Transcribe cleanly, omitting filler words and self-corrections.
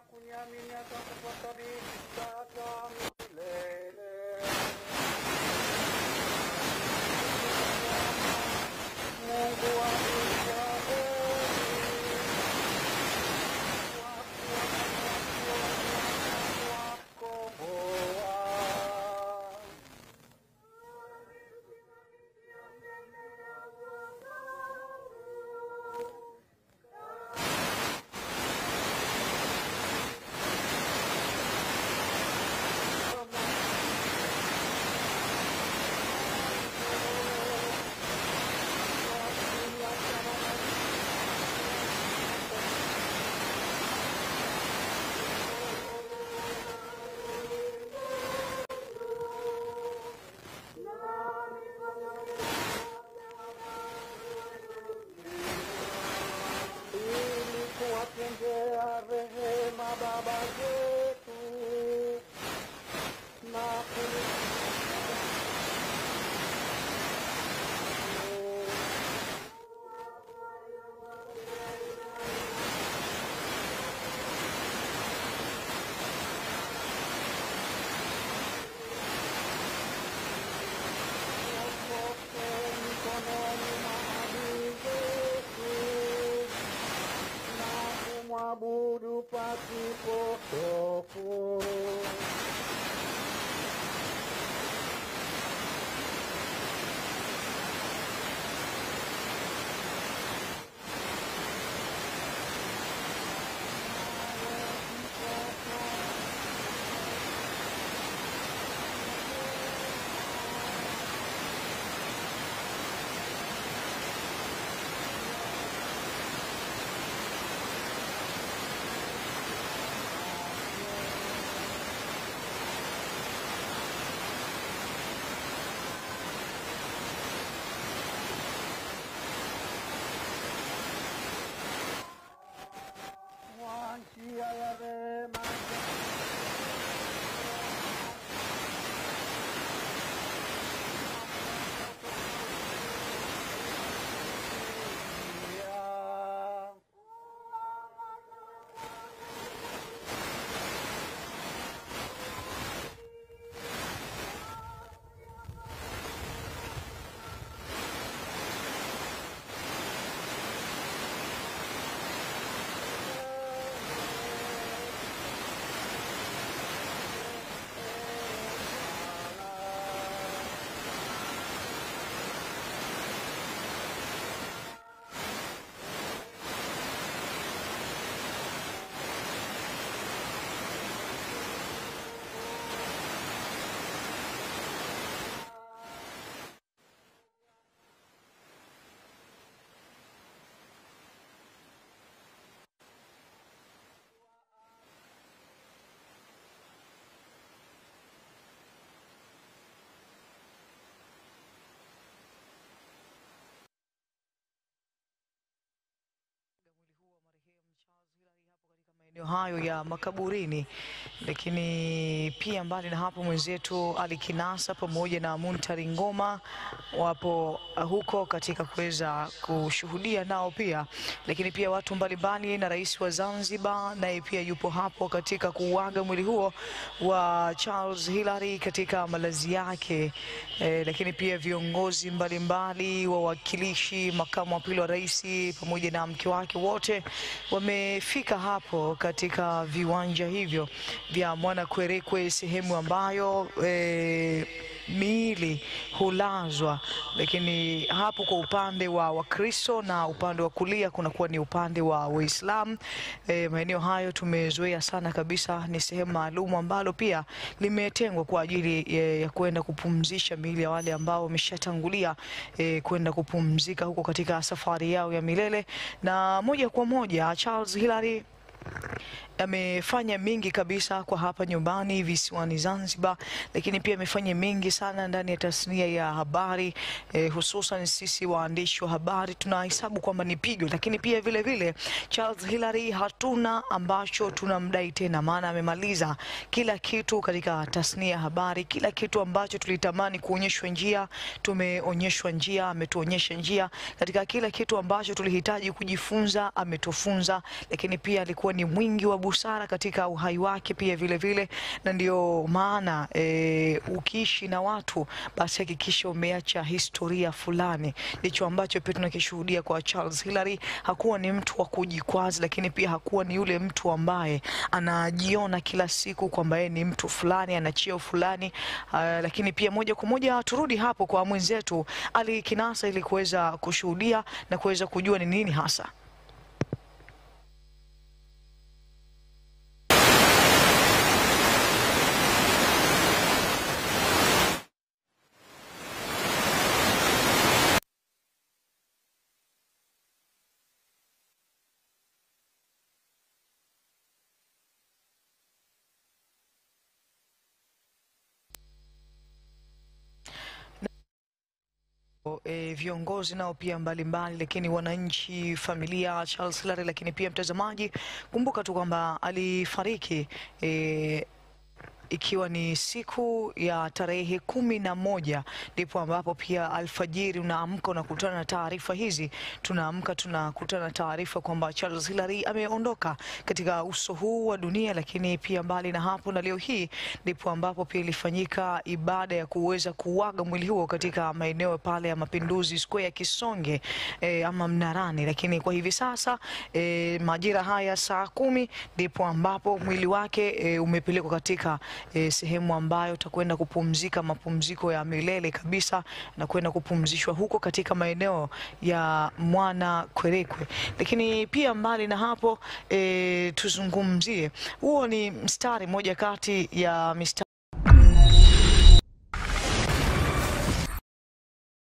kunyamini atakupata bisata milele. Mungu wa Israeli, kuwatendea rehema baba zetu na mwabudu pasipo hofu. Njia ya rehema hayo ya makaburini. Lakini pia mbali na hapo, mwenzetu Ali Kinasa pamoja na Muntari Ngoma wapo huko katika kuweza kushuhudia nao pia. Lakini pia watu mbalimbali, na rais wa Zanzibar naye pia yupo hapo katika kuuaga mwili huo wa Charles Hilary katika malazi yake. Lakini pia viongozi mbalimbali, wawakilishi, makamu wa pili wa rais pamoja na mke wake, wote wamefika hapo katika viwanja hivyo vya Mwanakwerekwe, sehemu ambayo miili hulazwa. Lakini hapo kwa upande wa Wakristo na upande wa kulia kunakuwa ni upande wa Waislamu. Maeneo hayo tumezoea sana kabisa, ni sehemu maalum ambalo pia limetengwa kwa ajili ya kwenda kupumzisha miili ya wale ambao wameshatangulia kwenda kupumzika huko katika safari yao ya milele. Na moja kwa moja Charles Hilary amefanya mingi kabisa kwa hapa nyumbani visiwani Zanzibar, lakini pia amefanya mingi sana ndani ya tasnia ya habari, hususan sisi waandishi wa habari tunahesabu kwamba ni pigo. Lakini pia vile vile Charles Hilary hatuna ambacho tunamdai tena, maana amemaliza kila kitu katika tasnia ya habari. Kila kitu ambacho tulitamani kuonyeshwa njia, tumeonyeshwa njia, ametuonyesha njia. Katika kila kitu ambacho tulihitaji kujifunza, ametufunza. Lakini pia alikuwa ni mwingi wa busara katika uhai wake pia vile vile, na ndio maana ukiishi na watu basi hakikisha umeacha historia fulani. Ndicho ambacho pia tunakishuhudia kwa Charles Hilary. Hakuwa ni mtu wa kujikwaza, lakini pia hakuwa ni yule mtu ambaye anajiona kila siku kwamba yeye ni mtu fulani, ana cheo fulani. Lakini pia moja kwa moja turudi hapo kwa mwenzetu Ali Kinasa ili kuweza kushuhudia na kuweza kujua ni nini hasa. Viongozi nao pia mbalimbali, lakini wananchi, familia Charles Hilary, lakini pia mtazamaji, kumbuka tu kwamba alifariki ikiwa ni siku ya tarehe 11, ndipo ambapo pia alfajiri unaamka unakutana na taarifa hizi. Tunaamka tunakutana na taarifa kwamba Charles Hilary ameondoka katika uso huu wa dunia, lakini pia mbali na hapo, na leo hii ndipo ambapo pia ilifanyika ibada ya kuweza kuaga mwili huo katika maeneo pale ya Mapinduzi Square ya Kisonge ama Mnarani. Lakini kwa hivi sasa majira haya saa 10 ndipo ambapo mwili wake umepelekwa katika sehemu ambayo utakwenda kupumzika mapumziko ya milele kabisa, na kwenda kupumzishwa huko katika maeneo ya Mwanakwerekwe. Lakini pia mbali na hapo tuzungumzie, huo ni mstari moja kati ya mistari